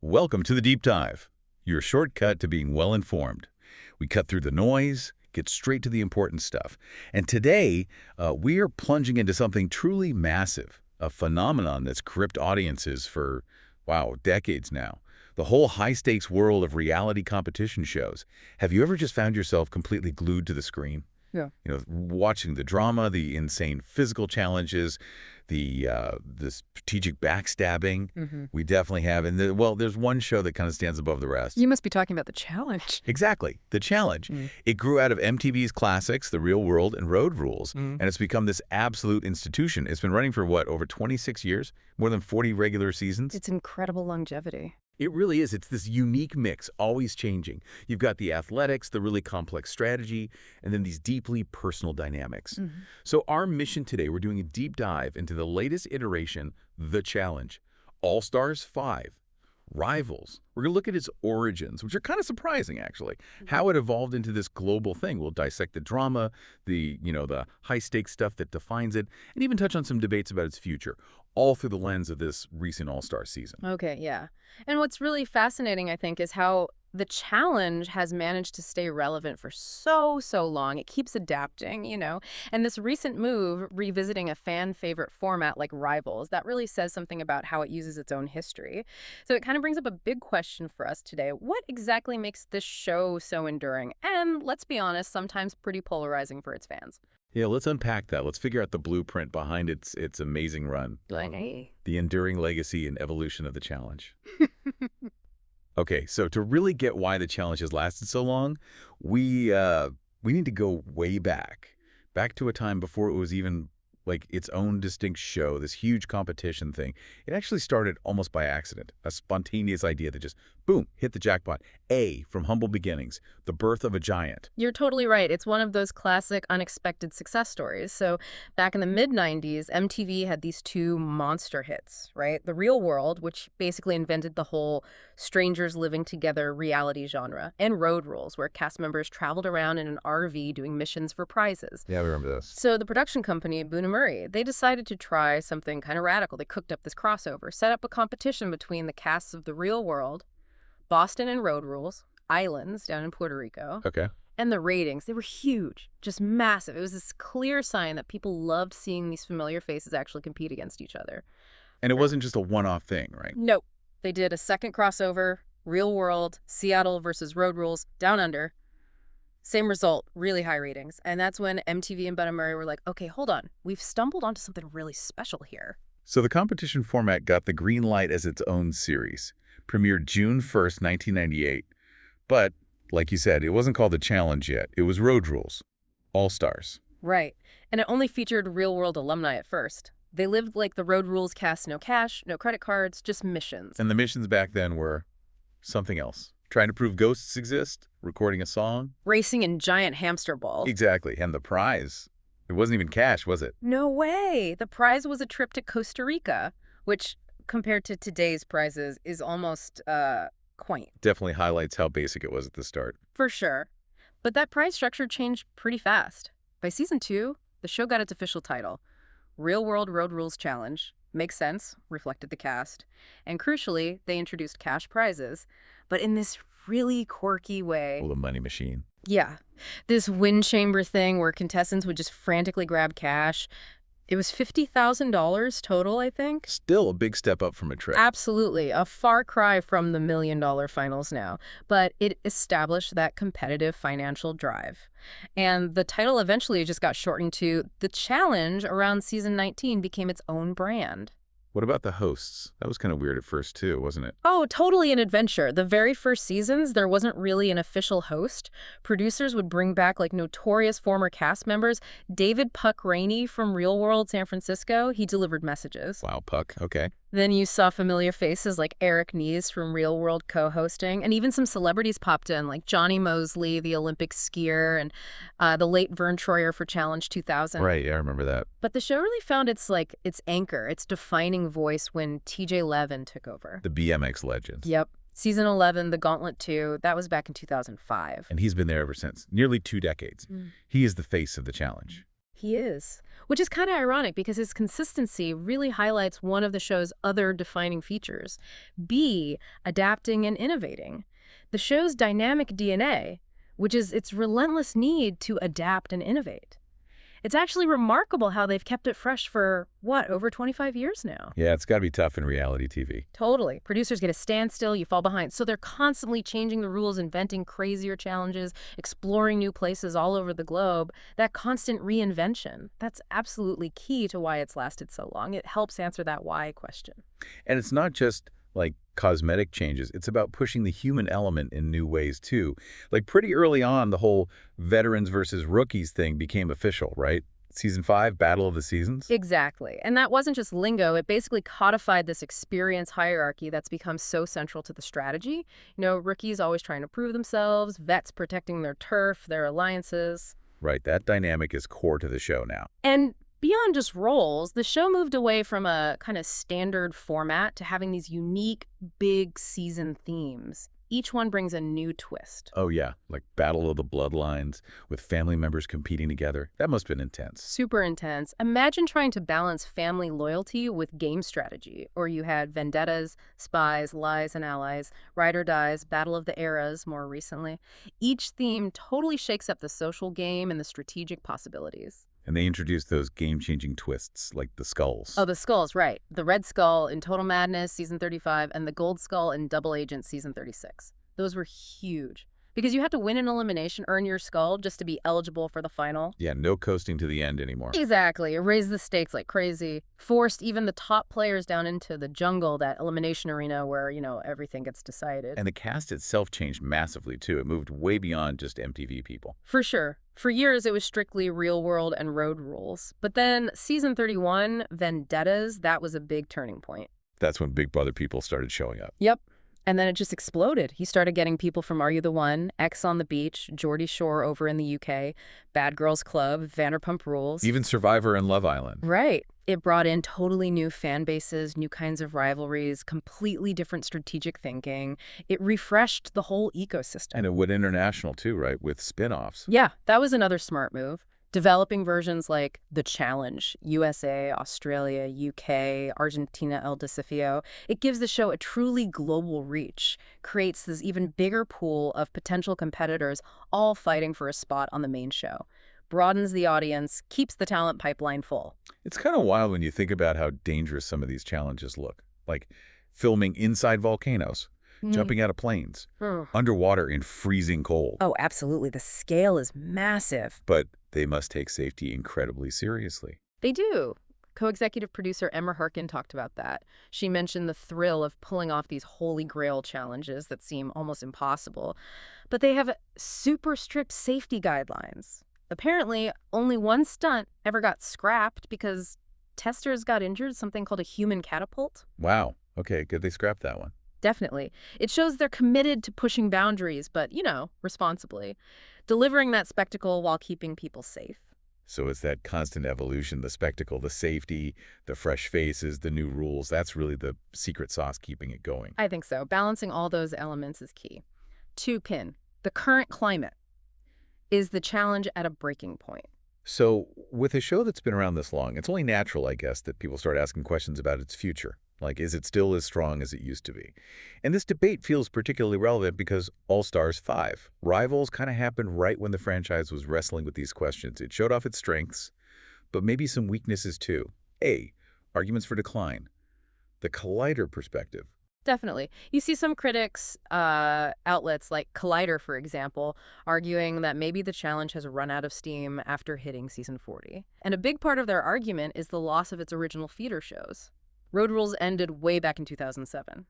Welcome to the Deep Dive, your shortcut to being well-informed. We cut through the noise, get straight to the important stuff. And today, we are plunging into something truly massive, a phenomenon that's gripped audiences for, wow, decades now. The whole high-stakes world of reality competition shows. Have you ever just found yourself completely glued to the screen? Yeah. Watching the drama, the insane physical challenges, the strategic backstabbing. We definitely have. And there's one show that kind of stands above the rest. You must be talking about The Challenge. Exactly, The Challenge. It grew out of MTV's classics, The Real World and Road Rules, and it's become this absolute institution. It's been running for, what, over 26 years? More than 40 regular seasons? It's incredible longevity. It really is. It's this unique mix, always changing. You've got the athletics, the really complex strategy, and then these deeply personal dynamics. So our mission today, we're doing a deep dive into the latest iteration, The Challenge. All-Stars 5. Rivals. We're going to look at its origins, which are kind of surprising, actually. How it evolved into this global thing. We'll dissect the drama, the high-stakes stuff that defines it, and even touch on some debates about its future, all through the lens of this recent All-Star season. Okay, yeah. And what's really fascinating, I think, is how The Challenge has managed to stay relevant for so long. It keeps adapting, And this recent move, revisiting a fan-favorite format like Rivals, that really says something about how it uses its own history. So it kind of brings up a big question for us today. What exactly makes this show so enduring? And let's be honest, sometimes pretty polarizing for its fans. Yeah, let's unpack that. Let's figure out the blueprint behind its amazing run. The enduring legacy and evolution of The Challenge. Okay, so to really get why The Challenge has lasted so long, we need to go way back to a time before it was even like its own distinct show, this huge competition thing. It actually started almost by accident, a spontaneous idea that just, boom, hit the jackpot. From humble beginnings, the birth of a giant. You're totally right. It's one of those classic unexpected success stories. So back in the mid-90s, MTV had these two monster hits, right? The Real World, which basically invented the whole strangers living together reality genre, and Road Rules, where cast members traveled around in an RV doing missions for prizes. Yeah, I remember this. So the production company, Boone Murray, they decided to try something kind of radical. They cooked up this crossover, set up a competition between the casts of The Real World, Boston and Road Rules, Islands down in Puerto Rico. Okay. And the ratings, they were huge, just massive. It was this clear sign that people loved seeing these familiar faces actually compete against each other. And it wasn't just a one-off thing, right? Nope. They did a second crossover, Real World, Seattle versus Road Rules, Down Under. Same result, really high ratings. And that's when MTV and Boone Murray were like, okay, hold on. We've stumbled onto something really special here. So the competition format got the green light as its own series. Premiered June 1st, 1998. But, like you said, it wasn't called The Challenge yet. It was Road Rules. All-Stars. Right. And it only featured real-world alumni at first. They lived like the Road Rules cast, no cash, no credit cards, just missions. And the missions back then were something else. Trying to prove ghosts exist, recording a song. Racing in giant hamster balls. Exactly. And the prize. It wasn't even cash, was it? No way. The prize was a trip to Costa Rica, which, compared to today's prizes, is almost quaint. Definitely highlights how basic it was at the start. For sure. But that prize structure changed pretty fast. By season 2, the show got its official title, Real World Road Rules Challenge. Makes sense, reflected the cast. And crucially, they introduced cash prizes, but in this really quirky way. Oh, the money machine. Yeah. This wind chamber thing where contestants would just frantically grab cash. It was $50,000 total, I think. Still a big step up from a trick. Absolutely. A far cry from the $1 million finals now. But it established that competitive financial drive. And the title eventually just got shortened to The Challenge around season 19, became its own brand. What about the hosts? That was kind of weird at first, too, wasn't it? Oh, totally an adventure. The very first seasons, there wasn't really an official host. Producers would bring back, like, notorious former cast members. David Puck Rainey from Real World San Francisco, he delivered messages. Wow, Puck. Okay. Then you saw familiar faces like Eric Nees from Real World co-hosting, and even some celebrities popped in, like Johnny Mosley, the Olympic skier, and the late Vern Troyer for Challenge 2000. Right, yeah, I remember that. But the show really found its anchor, its defining voice when TJ Levin took over. The BMX legend. Yep. Season 11, The Gauntlet 2, that was back in 2005. And he's been there ever since, nearly 2 decades. He is the face of The Challenge. He is. Which is kind of ironic because his consistency really highlights one of the show's other defining features. B, adapting and innovating. The show's dynamic DNA, which is its relentless need to adapt and innovate. It's actually remarkable how they've kept it fresh for, what, over 25 years now? Yeah, it's got to be tough in reality TV. Totally. Producers get a standstill, you fall behind. So they're constantly changing the rules, inventing crazier challenges, exploring new places all over the globe. That constant reinvention, that's absolutely key to why it's lasted so long. It helps answer that why question. And it's not just like cosmetic changes. It's about pushing the human element in new ways, too. Like pretty early on, the whole veterans versus rookies thing became official, right? Season 5, Battle of the Seasons? Exactly. And that wasn't just lingo. It basically codified this experience hierarchy that's become so central to the strategy. Rookies always trying to prove themselves, vets protecting their turf, their alliances. Right, that dynamic is core to the show now. And beyond just roles, the show moved away from a kind of standard format to having these unique, big season themes. Each one brings a new twist. Oh yeah, like Battle of the Bloodlines, with family members competing together. That must have been intense. Super intense. Imagine trying to balance family loyalty with game strategy. Or you had vendettas, spies, lies, and allies, ride or dies, Battle of the Eras more recently. Each theme totally shakes up the social game and the strategic possibilities. And they introduced those game-changing twists, like the skulls. Oh, the skulls, right. The Red Skull in Total Madness, Season 35, and the Gold Skull in Double Agent, Season 36. Those were huge. Because you had to win an elimination, earn your skull, just to be eligible for the final. Yeah, no coasting to the end anymore. Exactly. It raised the stakes like crazy. Forced even the top players down into the jungle, that elimination arena where, everything gets decided. And the cast itself changed massively, too. It moved way beyond just MTV people. For sure. For years, it was strictly real world and road rules. But then Season 31, Vendettas, that was a big turning point. That's when Big Brother people started showing up. Yep. And then it just exploded. He started getting people from Are You the One, X on the Beach, Geordie Shore over in the UK, Bad Girls Club, Vanderpump Rules. Even Survivor and Love Island. Right. It brought in totally new fan bases, new kinds of rivalries, completely different strategic thinking. It refreshed the whole ecosystem. And it went international, too, right, with spin-offs. Yeah, that was another smart move. Developing versions like The Challenge, USA, Australia, UK, Argentina, El Desafío, it gives the show a truly global reach, creates this even bigger pool of potential competitors all fighting for a spot on the main show, broadens the audience, keeps the talent pipeline full. It's kind of wild when you think about how dangerous some of these challenges look, like filming inside volcanoes, jumping out of planes, underwater in freezing cold. Oh, absolutely. The scale is massive. But they must take safety incredibly seriously. They do. Co-executive producer Emma Herkin talked about that. She mentioned the thrill of pulling off these holy grail challenges that seem almost impossible. But they have super strict safety guidelines. Apparently, only one stunt ever got scrapped because testers got injured, something called a human catapult. Wow. Okay, good they scrapped that one. Definitely. It shows they're committed to pushing boundaries, but, responsibly. Delivering that spectacle while keeping people safe. So it's that constant evolution, the spectacle, the safety, the fresh faces, the new rules. That's really the secret sauce keeping it going. I think so. Balancing all those elements is key. 2, Kin. The current climate. Is the challenge at a breaking point? So with a show that's been around this long, it's only natural, I guess, that people start asking questions about its future. Like, is it still as strong as it used to be? And this debate feels particularly relevant because All Stars 5, Rivals, kind of happened right when the franchise was wrestling with these questions. It showed off its strengths, but maybe some weaknesses too. A, arguments for decline. The Collider perspective. Definitely. You see some critics, outlets like Collider, for example, arguing that maybe the challenge has run out of steam after hitting season 40. And a big part of their argument is the loss of its original feeder shows. Road Rules ended way back in 2007.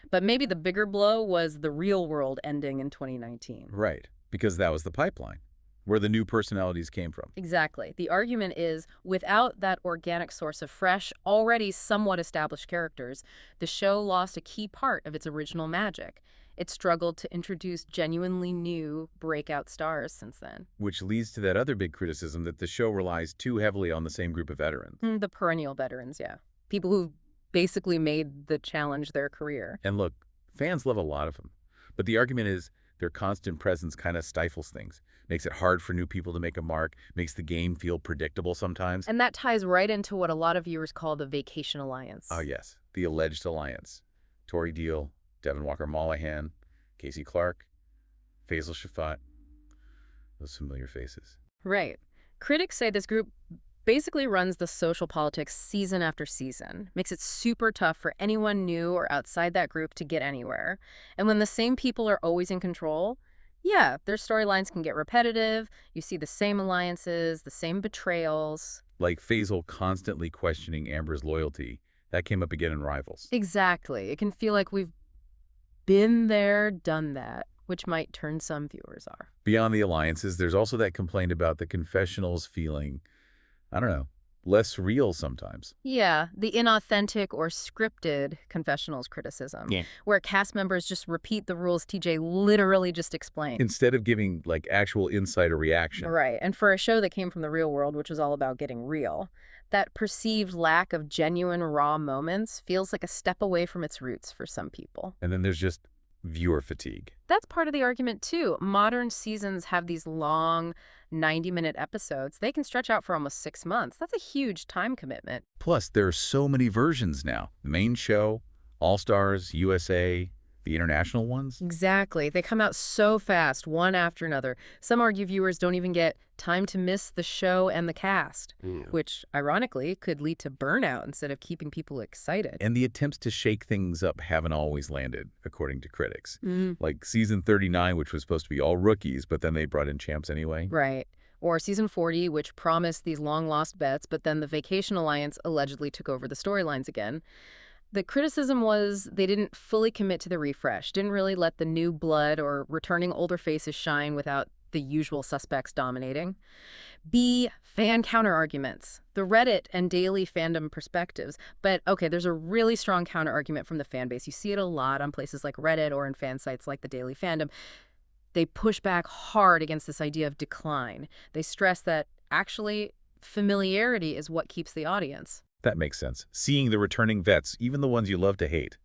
But maybe the bigger blow was the Real World ending in 2019. Right, because that was the pipeline, where the new personalities came from. Exactly. The argument is, without that organic source of fresh, already somewhat established characters, the show lost a key part of its original magic. It struggled to introduce genuinely new breakout stars since then. Which leads to that other big criticism that the show relies too heavily on the same group of veterans. The perennial veterans, yeah. People who basically made the challenge their career. And look, fans love a lot of them. But the argument is Their constant presence kind of stifles things, makes it hard for new people to make a mark, makes the game feel predictable sometimes. And that ties right into what a lot of viewers call the vacation Oh, alliance. yes, the alleged alliance. Tory Deal, Devin Walker-Mollahan, Casey Clark, Faisal Shafat, those familiar faces. Right. Critics say this group basically runs the social politics season after season, makes it super tough for anyone new or outside that group to get anywhere. And when the same people are always in control, yeah, their storylines can get repetitive. You see the same alliances, the same betrayals. Like Faisal constantly questioning Amber's loyalty. That came up again in Rivals. Exactly. It can feel like we've been there, done that, which might turn some viewers off. Beyond the alliances, there's also that complaint about the confessionals feeling, I don't know, less real sometimes. Yeah, the inauthentic or scripted confessionals criticism, Yeah. where cast members just repeat the rules TJ literally just explained. Instead of giving, like, actual insight or reaction. Right, and for a show that came from the real world, which was all about getting real, that perceived lack of genuine, raw moments feels like a step away from its roots for some people. And then there's just viewer fatigue. That's part of the argument, too. Modern seasons have these long, 90-minute episodes. They can stretch out for almost 6 months. That's a huge time commitment. Plus, there are so many versions now. The main show, All-Stars, USA, the international ones. Exactly. They come out so fast, one after another. Some argue viewers don't even get time to miss the show and the cast, which, ironically, could lead to burnout instead of keeping people excited. And the attempts to shake things up haven't always landed, according to critics. Mm, Like season 39, which was supposed to be all rookies, but then they brought in champs anyway. right. Or season 40, which promised these long-lost bets, but then the Vacation Alliance allegedly took over the storylines again. The criticism was they didn't fully commit to the refresh, didn't really let the new blood or returning older faces shine without the usual suspects dominating. B, fan counter-arguments, the Reddit and daily fandom perspectives. But, okay, there's a really strong counter-argument from the fan base. You see it a lot on places like Reddit or in fan sites like the Daily Fandom. They push back hard against this idea of decline. They stress that, actually, familiarity is what keeps the audience. That makes sense. Seeing the returning vets, even the ones you love to hate.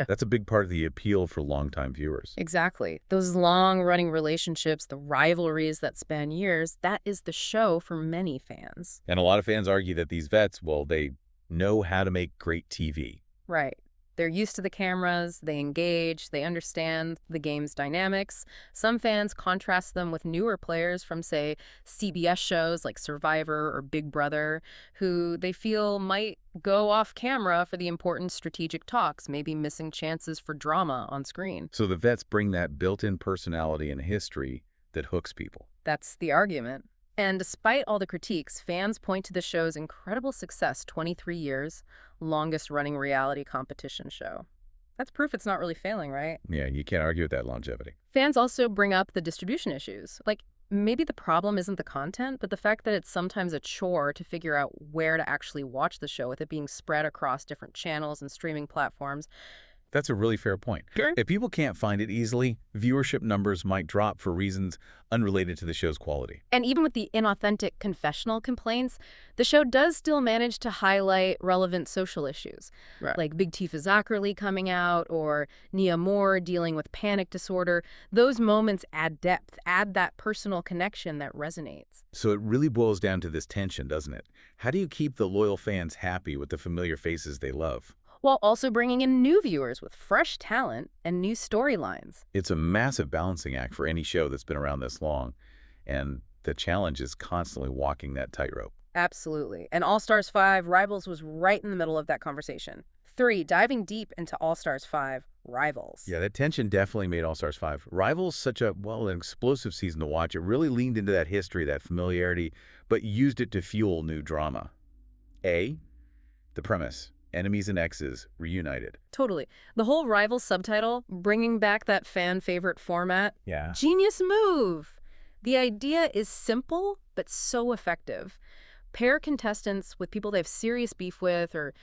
That's a big part of the appeal for longtime viewers. Exactly. Those long-running relationships, the rivalries that span years, that is the show for many fans. And a lot of fans argue that these vets, well, they know how to make great TV. Right. They're used to the cameras, they engage, they understand the game's dynamics. Some fans contrast them with newer players from, say, CBS shows like Survivor or Big Brother, who they feel might go off camera for the important strategic talks, maybe missing chances for drama on screen. So the vets bring that built-in personality and history that hooks people. That's the argument. And despite all the critiques, fans point to the show's incredible success, 23 years, longest-running reality competition show. That's proof it's not really failing, right? Yeah, you can't argue with that longevity. Fans also bring up the distribution issues. Like, maybe the problem isn't the content, but the fact that it's sometimes a chore to figure out where to actually watch the show, with it being spread across different channels and streaming platforms. That's a really fair point. Sure. If people can't find it easily, viewership numbers might drop for reasons unrelated to the show's quality. And even with the inauthentic confessional complaints, the show does still manage to highlight relevant social issues, like Big Tifa Zachary coming out or Nia Moore dealing with panic disorder. Those moments add depth, add that personal connection that resonates. So it really boils down to this tension, doesn't it? How do you keep the loyal fans happy with the familiar faces they love? While also bringing in new viewers with fresh talent and new storylines. It's a massive balancing act for any show that's been around this long, and the challenge is constantly walking that tightrope. Absolutely. And All-Stars 5, Rivals was right in the middle of that conversation. 3, diving deep into All-Stars 5, Rivals. Yeah, that tension definitely made All-Stars 5. Rivals such a, well, an explosive season to watch. It really leaned into that history, that familiarity, but used it to fuel new drama. A, the premise. Enemies and exes reunited. Totally. The whole Rivals subtitle, bringing back that fan-favorite format. Yeah. Genius move. The idea is simple, but so effective. Pair contestants with people they have serious beef with or,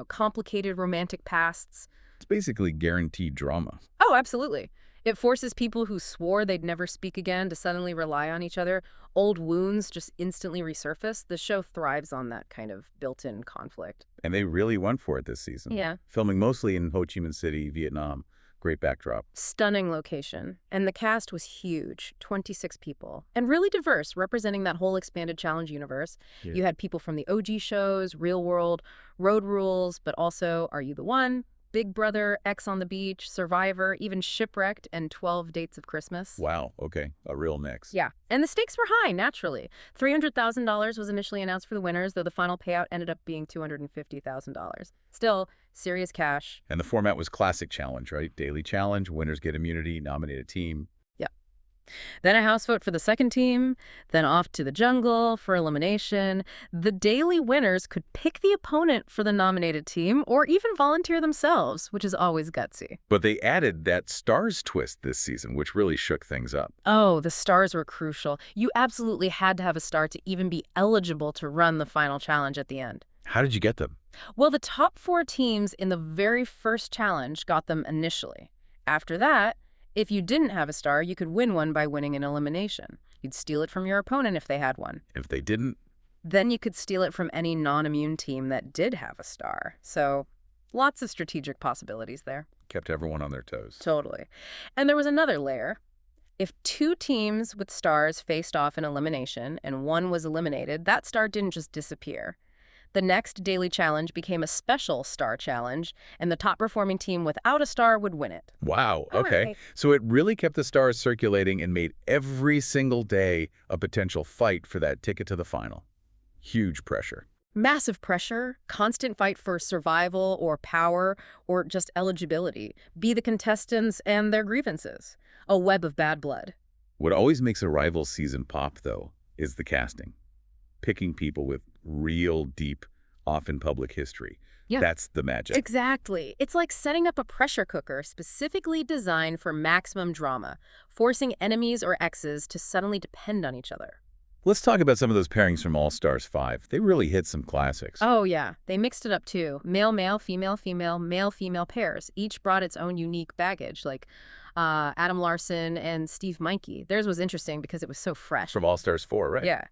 complicated romantic pasts. It's basically guaranteed drama. Oh, absolutely. It forces people who swore they'd never speak again to suddenly rely on each other. Old wounds just instantly resurface. The show thrives on that kind of built-in conflict. And they really went for it this season. Yeah. Filming mostly in Ho Chi Minh City, Vietnam. Great backdrop. Stunning location. And the cast was huge, 26 people. And really diverse, representing that whole expanded challenge universe. Yeah. You had people from the OG shows, Real World, Road Rules, but also Are You the One?, Big Brother, X on the Beach, Survivor, even Shipwrecked, and 12 Dates of Christmas. Wow, okay, a real mix. Yeah, and the stakes were high, naturally. $300,000 was initially announced for the winners, though the final payout ended up being $250,000. Still, serious cash. And the format was classic challenge, right? Daily challenge, winners get immunity, nominate a team. Yep. Then a house vote for the second team, then off to the jungle for elimination. The daily winners could pick the opponent for the nominated team or even volunteer themselves, which is always gutsy. But they added that stars twist this season, which really shook things up. Oh, the stars were crucial. You absolutely had to have a star to even be eligible to run the final challenge at the end. How did you get them? Well, the top 4 teams in the very first challenge got them initially. After that, if you didn't have a star, you could win one by winning an elimination. You'd steal it from your opponent if they had one. If they didn't? Then you could steal it from any non-immune team that did have a star. So, lots of strategic possibilities there. Kept everyone on their toes. Totally. And there was another layer. If 2 teams with stars faced off in elimination and one was eliminated, that star didn't just disappear. The next daily challenge became a special star challenge, and the top-performing team without a star would win it. Wow, All okay. right. So it really kept the stars circulating and made every single day a potential fight for that ticket to the final. Huge pressure. Massive pressure, constant fight for survival or power or just eligibility. Be the contestants and their grievances. A web of bad blood. What always makes a rival season pop, though, is the casting. Picking people with real deep, often public history. Yeah. That's the magic. Exactly. It's like setting up a pressure cooker specifically designed for maximum drama, forcing enemies or exes to suddenly depend on each other. Let's talk about some of those pairings from All Stars 5. They really hit some classics. Oh, yeah. They mixed it up, too. Male-male, female-female, male-female pairs. Each brought its own unique baggage, like Adam Larson and Steve Meinke. Theirs was interesting because it was so fresh. From All Stars 4, right? Yeah.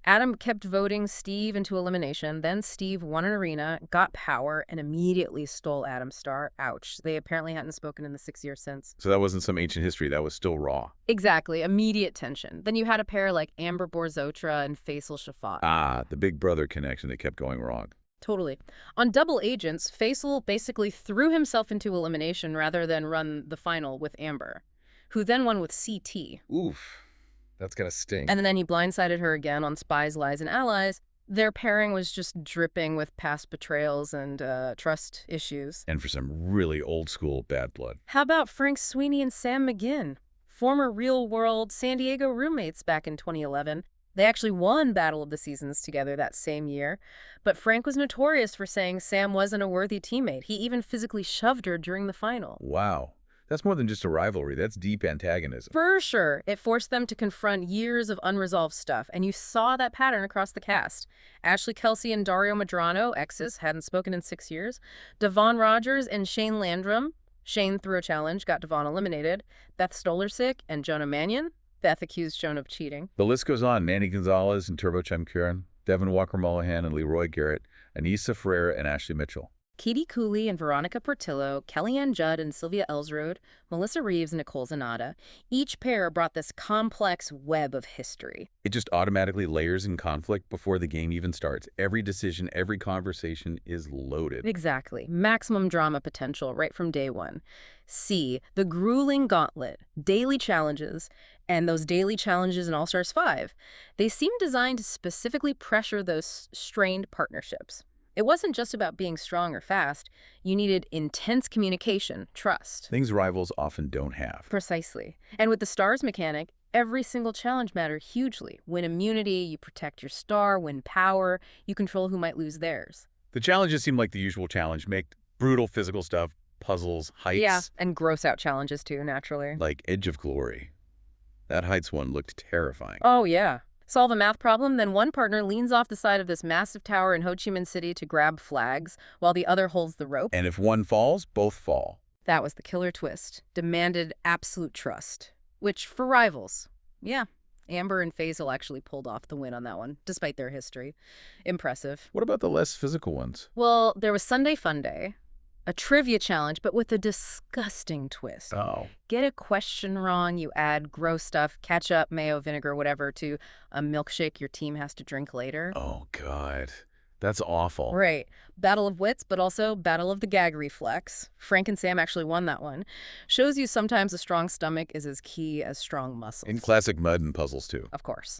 Adam kept voting Steve into elimination. Then Steve won an arena, got power, and immediately stole Adam's star. Ouch. They apparently hadn't spoken in the 6 years since. So that wasn't some ancient history. That was still raw. Exactly. Immediate tension. Then you had a pair like Amber Borzotra and Faisal Shafat. Ah, the big brother connection that kept going wrong. Totally. On Double Agents, Faisal basically threw himself into elimination rather than run the final with Amber, who then won with CT. Oof. That's gonna sting. And then he blindsided her again on Spies, Lies, and Allies. Their pairing was just dripping with past betrayals and trust issues. And for some really old school bad blood. How about Frank Sweeney and Sam McGinn, former real-world San Diego roommates back in 2011? They actually won Battle of the Seasons together that same year. But Frank was notorious for saying Sam wasn't a worthy teammate. He even physically shoved her during the final. Wow. That's more than just a rivalry. That's deep antagonism. For sure. It forced them to confront years of unresolved stuff, and you saw that pattern across the cast. Ashley Kelsey and Dario Medrano, exes, hadn't spoken in 6 years. Devon Rogers and Shane Landrum. Shane threw a challenge, got Devon eliminated. Beth Stolarczyk and Jonah Mannion. Beth accused Jonah of cheating. The list goes on. Nanny Gonzalez and Turbo Chemkuren, Devin Walker-Mullihan and Leroy Garrett, Anissa Ferreira and Ashley Mitchell. Katie Cooley and Veronica Portillo, Kellyanne Judd and Sylvia Ellsrode, Melissa Reeves and Nicole Zanata. Each pair brought this complex web of history. It just automatically layers in conflict before the game even starts. Every decision, every conversation is loaded. Exactly. Maximum drama potential right from day one. C, the grueling gauntlet, daily challenges, and those daily challenges in All Stars 5. They seem designed to specifically pressure those strained partnerships. It wasn't just about being strong or fast. You needed intense communication, trust. Things rivals often don't have. Precisely. And with the stars mechanic, every single challenge mattered hugely. Win immunity, you protect your star. Win power, you control who might lose theirs. The challenges seem like the usual challenge. Make brutal physical stuff, puzzles, heights. Yeah, and gross out challenges too, naturally. Like Edge of Glory. That heights one looked terrifying. Oh, yeah. Solve a math problem, then one partner leans off the side of this massive tower in Ho Chi Minh City to grab flags, while the other holds the rope. And if one falls, both fall. That was the killer twist. Demanded absolute trust. Which, for rivals, yeah, Amber and Faisal actually pulled off the win on that one, despite their history. Impressive. What about the less physical ones? Well, there was Sunday Fun Day. A trivia challenge, but with a disgusting twist. Oh. Get a question wrong, you add gross stuff, ketchup, mayo, vinegar, whatever, to a milkshake your team has to drink later. Oh, God. That's awful. Right. Battle of wits, but also battle of the gag reflex. Frank and Sam actually won that one. Shows you sometimes a strong stomach is as key as strong muscles. In classic mud and puzzles, too. Of course.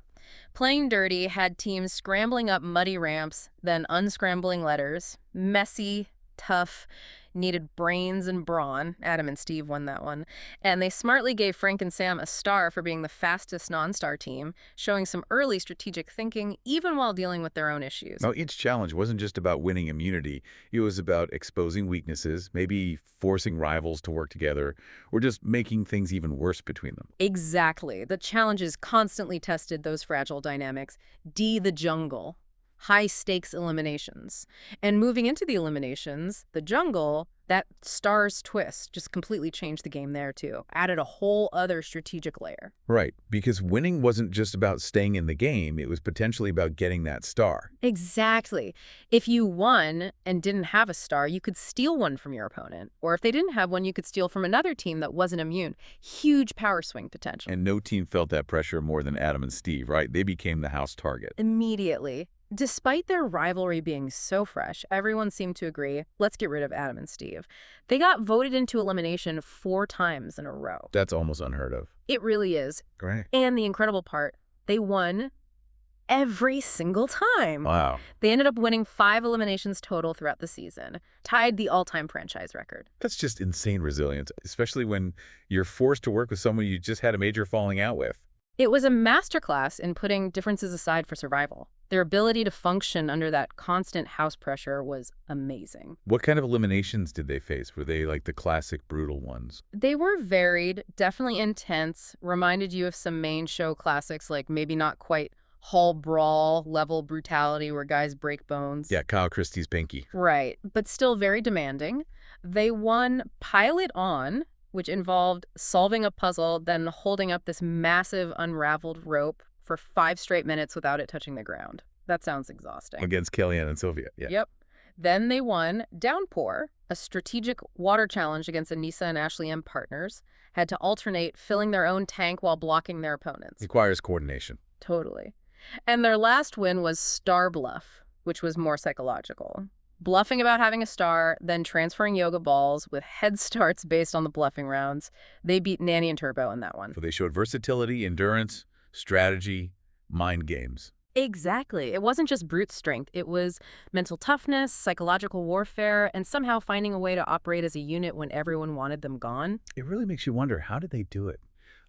Playing Dirty had teams scrambling up muddy ramps, then unscrambling letters. Messy, tough, needed brains and brawn. Adam and Steve won that one. And they smartly gave Frank and Sam a star for being the fastest non-star team, showing some early strategic thinking even while dealing with their own issues. Now, each challenge wasn't just about winning immunity. It was about exposing weaknesses, maybe forcing rivals to work together, or just making things even worse between them. Exactly. The challenges constantly tested those fragile dynamics. The jungle. High-stakes eliminations. And moving into the eliminations, the jungle, that stars twist just completely changed the game there, too. Added a whole other strategic layer. Right, because winning wasn't just about staying in the game. It was potentially about getting that star. Exactly. If you won and didn't have a star, you could steal one from your opponent. Or if they didn't have one, you could steal from another team that wasn't immune. Huge power swing potential. And no team felt that pressure more than Adam and Steve, right? They became the house target. Immediately. Despite their rivalry being so fresh, everyone seemed to agree, let's get rid of Adam and Steve. They got voted into elimination 4 times in a row. That's almost unheard of. It really is. Right. And the incredible part, they won every single time. Wow. They ended up winning 5 eliminations total throughout the season, tied the all-time franchise record. That's just insane resilience, especially when you're forced to work with someone you just had a major falling out with. It was a masterclass in putting differences aside for survival. Their ability to function under that constant house pressure was amazing. What kind of eliminations did they face? Were they like the classic brutal ones? They were varied, definitely intense, reminded you of some main show classics like maybe not quite hall brawl level brutality where guys break bones. Yeah, Kyle Christie's Pinky. Right, but still very demanding. They won Pile It On, which involved solving a puzzle, then holding up this massive unraveled rope for 5 straight minutes without it touching the ground. That sounds exhausting. Against Kellyanne and Sylvia. Yeah. Yep. Then they won Downpour, a strategic water challenge against Anissa and Ashley M. partners. Had to alternate filling their own tank while blocking their opponents. Requires coordination. Totally. And their last win was Star Bluff, which was more psychological. Bluffing about having a star, then transferring yoga balls with head starts based on the bluffing rounds. They beat Nanny and Turbo in that one. So they showed versatility, endurance, strategy, mind games. Exactly. It wasn't just brute strength. It was mental toughness, psychological warfare, and somehow finding a way to operate as a unit when everyone wanted them gone. It really makes you wonder, how did they do it?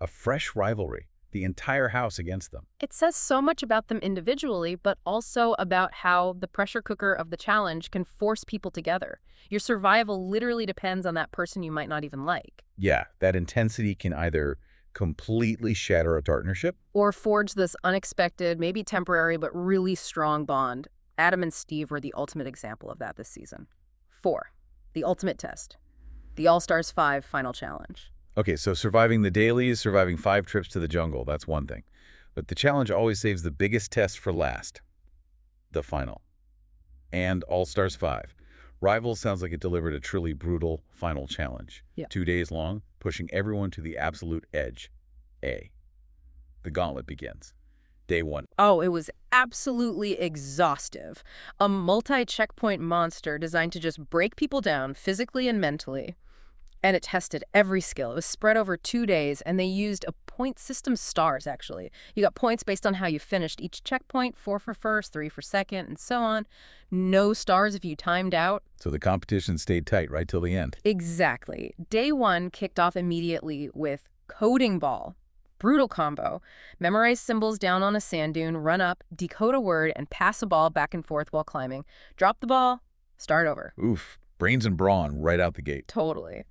A fresh rivalry, the entire house against them. It says so much about them individually, but also about how the pressure cooker of the challenge can force people together. Your survival literally depends on that person you might not even like. Yeah, that intensity can either completely shatter a partnership Or forge this unexpected, maybe temporary, but really strong bond. Adam and Steve were the ultimate example of that this season. 4. The ultimate test. The All-Stars 5 final challenge. Okay, so surviving the dailies, surviving 5 trips to the jungle, that's one thing. But the challenge always saves the biggest test for last. The final. And All-Stars 5. Rivals sounds like it delivered a truly brutal final challenge. Yeah. 2 days long, pushing everyone to the absolute edge. The gauntlet begins. Day 1. Oh, it was absolutely exhaustive. A multi-checkpoint monster designed to just break people down physically and mentally. And it tested every skill. It was spread over 2 days, and they used a point system stars, actually. You got points based on how you finished each checkpoint, 4 for first, 3 for second, and so on. No stars if you timed out. So the competition stayed tight right till the end. Exactly. Day 1 kicked off immediately with Coding Ball. Brutal combo. Memorize symbols down on a sand dune, run up, decode a word, and pass a ball back and forth while climbing. Drop the ball, start over. Oof. Brains and brawn right out the gate. Totally.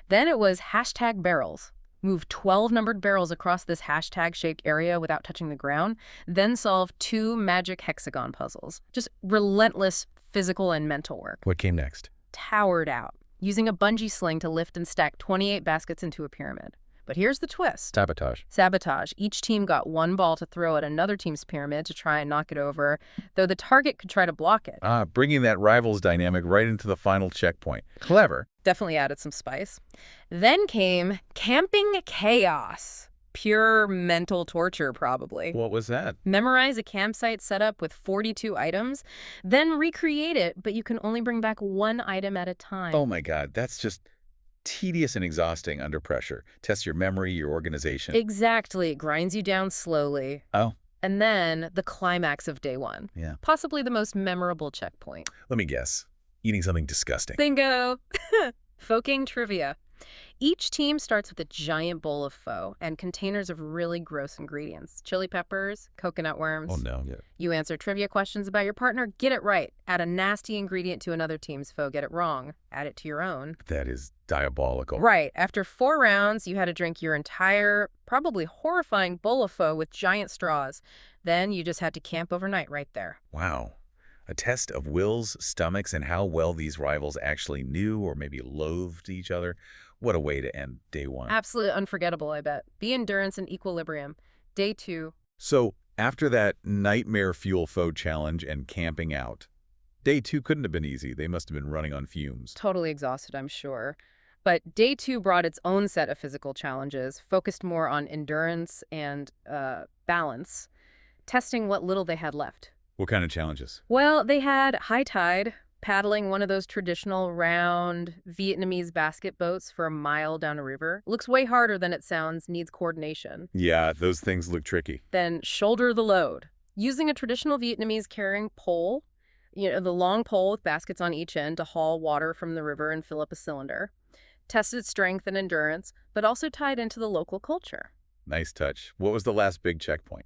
Then it was hashtag barrels. Move 12 numbered barrels across this hashtag-shaped area without touching the ground, then solve 2 magic hexagon puzzles. Just relentless physical and mental work. What came next? Towered out, using a bungee sling to lift and stack 28 baskets into a pyramid. But here's the twist. Sabotage. Sabotage. Each team got one ball to throw at another team's pyramid to try and knock it over, though the target could try to block it. Bringing that rivals dynamic right into the final checkpoint. Clever. Definitely added some spice. Then came camping chaos. Pure mental torture, probably. What was that? Memorize a campsite setup with 42 items, then recreate it, but you can only bring back one item at a time. Oh my God, that's just tedious and exhausting under pressure. Tests your memory, your organization. Exactly. It grinds you down slowly. Oh. And then the climax of day one. Yeah. Possibly the most memorable checkpoint. Let me guess. Eating something disgusting. Bingo! Pho-king trivia. Each team starts with a giant bowl of pho and containers of really gross ingredients. Chili peppers, coconut worms. Oh, no. Yeah. You answer trivia questions about your partner, get it right. Add a nasty ingredient to another team's pho, get it wrong. Add it to your own. That is diabolical. Right. After 4 rounds, you had to drink your entire, probably horrifying bowl of pho with giant straws. Then you just had to camp overnight right there. Wow. A test of wills, stomachs, and how well these rivals actually knew or maybe loathed each other. What a way to end day one. Absolutely unforgettable, I bet. Be endurance and equilibrium. Day 2. So, after that nightmare fuel pho challenge and camping out, day 2 couldn't have been easy. They must have been running on fumes. Totally exhausted, I'm sure. But day 2 brought its own set of physical challenges, focused more on endurance and balance, testing what little they had left. What kind of challenges? Well, they had high tide, paddling one of those traditional round Vietnamese basket boats for a mile down a river. Looks way harder than it sounds, needs coordination. Yeah, those things look tricky. Then shoulder the load. Using a traditional Vietnamese carrying pole, the long pole with baskets on each end to haul water from the river and fill up a cylinder. Tested strength and endurance, but also tied into the local culture. Nice touch. What was the last big checkpoint?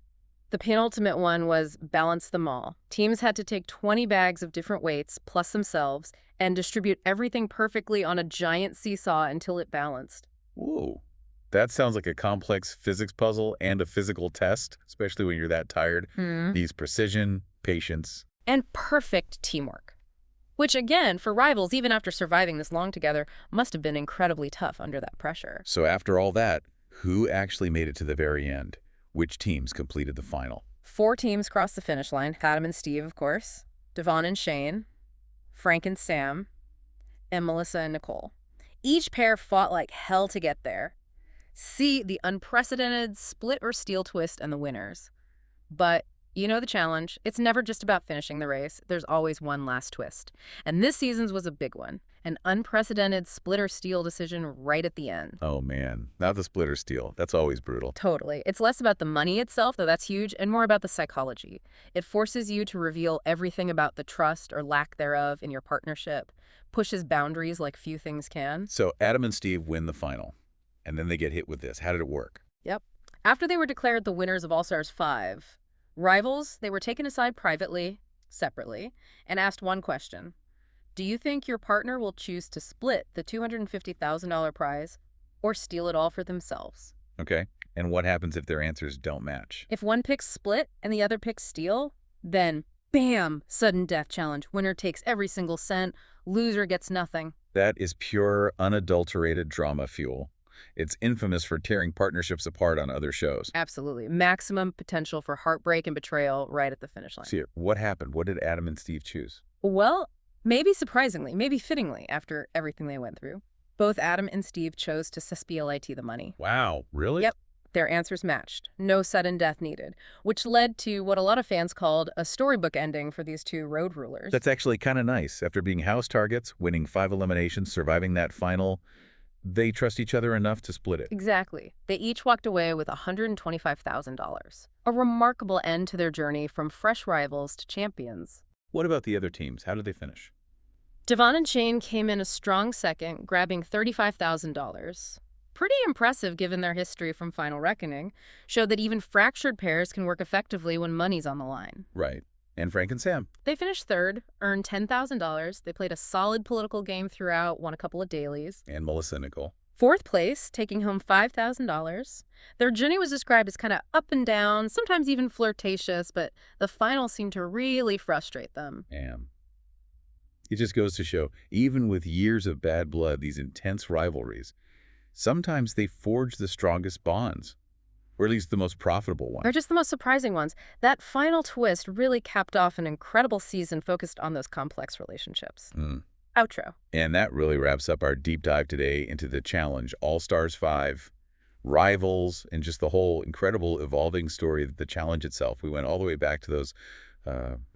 The penultimate one was balance them all. Teams had to take 20 bags of different weights, plus themselves, and distribute everything perfectly on a giant seesaw until it balanced. Whoa. That sounds like a complex physics puzzle and a physical test, especially when you're that tired. Needs precision, patience. And perfect teamwork. Which, again, for rivals, even after surviving this long together, must have been incredibly tough under that pressure. So after all that, who actually made it to the very end? Which teams completed the final? 4 teams crossed the finish line. Adam and Steve, of course. Devon and Shane. Frank and Sam. And Melissa and Nicole. Each pair fought like hell to get there. See the unprecedented split or steel twist and the winners. But you know the challenge. It's never just about finishing the race. There's always one last twist. And this season's was a big one. An unprecedented split or steel decision right at the end. Oh, man. Not the split or steel. That's always brutal. Totally. It's less about the money itself, though that's huge, and more about the psychology. It forces you to reveal everything about the trust or lack thereof in your partnership, pushes boundaries like few things can. So Adam and Steve win the final, and then they get hit with this. How did it work? Yep. After they were declared the winners of All-Stars 5, rivals, they were taken aside privately, separately, and asked one question. Do you think your partner will choose to split the $250,000 prize or steal it all for themselves? Okay. And what happens if their answers don't match? If one picks split and the other picks steal, then bam, sudden death challenge. Winner takes every single cent, loser gets nothing. That is pure, unadulterated drama fuel. It's infamous for tearing partnerships apart on other shows. Absolutely. Maximum potential for heartbreak and betrayal right at the finish line. See, what happened? What did Adam and Steve choose? Well, maybe surprisingly, maybe fittingly, after everything they went through, both Adam and Steve chose to split the money. Wow, really? Yep. Their answers matched. No sudden death needed, which led to what a lot of fans called a storybook ending for these two road rulers. That's actually kind of nice. After being house targets, winning 5 eliminations, surviving that final, they trust each other enough to split it. Exactly. They each walked away with $125,000. A remarkable end to their journey from fresh rivals to champions. What about the other teams? How did they finish? Devon and Shane came in a strong second, grabbing $35,000. Pretty impressive given their history from Final Reckoning. Showed that even fractured pairs can work effectively when money's on the line. Right. And Frank and Sam? They finished third, earned $10,000. They played a solid political game throughout, won a couple of dailies. And Melissa and Nicole? Fourth place, taking home $5,000. Their journey was described as kind of up and down, sometimes even flirtatious, but the final seemed to really frustrate them. Damn. It just goes to show, even with years of bad blood, these intense rivalries sometimes they forge the strongest bonds, or at least the most profitable Or ones. just the most surprising ones. That final twist really capped off an incredible season focused on those complex relationships. Mm. Outro. And that really wraps up our deep dive today into the challenge, All-Stars 5, rivals, and just the whole incredible evolving story of the challenge itself. We went all the way back to those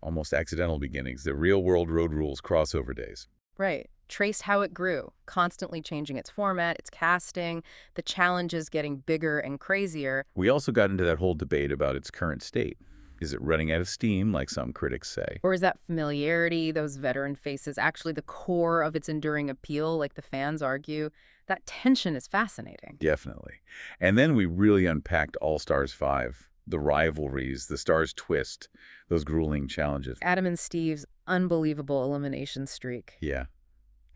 almost accidental beginnings, the real-world road rules crossover days. Right. Traced how it grew, constantly changing its format, its casting, the challenges getting bigger and crazier. We also got into that whole debate about its current state. Is it running out of steam, like some critics say? Or is that familiarity, those veteran faces, actually the core of its enduring appeal, like the fans argue? That tension is fascinating. Definitely. And then we really unpacked All-Stars 5, the rivalries, the stars twist, those grueling challenges. Adam and Steve's unbelievable elimination streak. Yeah.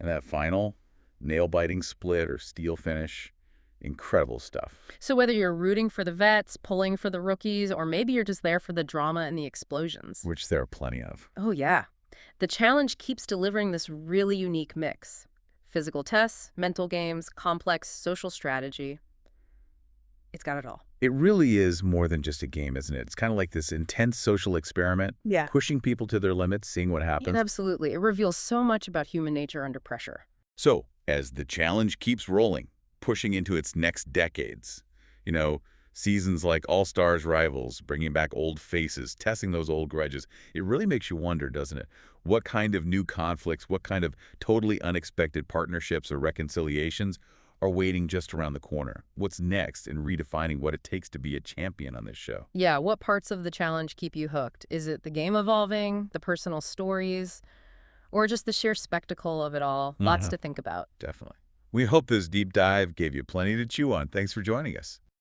And that final nail-biting split or steel finish, incredible stuff. So whether you're rooting for the vets, pulling for the rookies, or maybe you're just there for the drama and the explosions. Which there are plenty of. Oh, yeah. The challenge keeps delivering this really unique mix. Physical tests, mental games, complex social strategy. It's got it all. It really is more than just a game, isn't it? It's kind of like this intense social experiment, Yeah. pushing people to their limits, seeing what happens. Absolutely. It reveals so much about human nature under pressure. So, as the challenge keeps rolling, pushing into its next decades, seasons like All-Stars Rivals, bringing back old faces, testing those old grudges, it really makes you wonder, doesn't it? What kind of new conflicts, what kind of totally unexpected partnerships or reconciliations are waiting just around the corner? What's next in redefining what it takes to be a champion on this show? Yeah, what parts of the challenge keep you hooked? Is it the game evolving, the personal stories, or just the sheer spectacle of it all? Lots to think about. Definitely. We hope this deep dive gave you plenty to chew on. Thanks for joining us.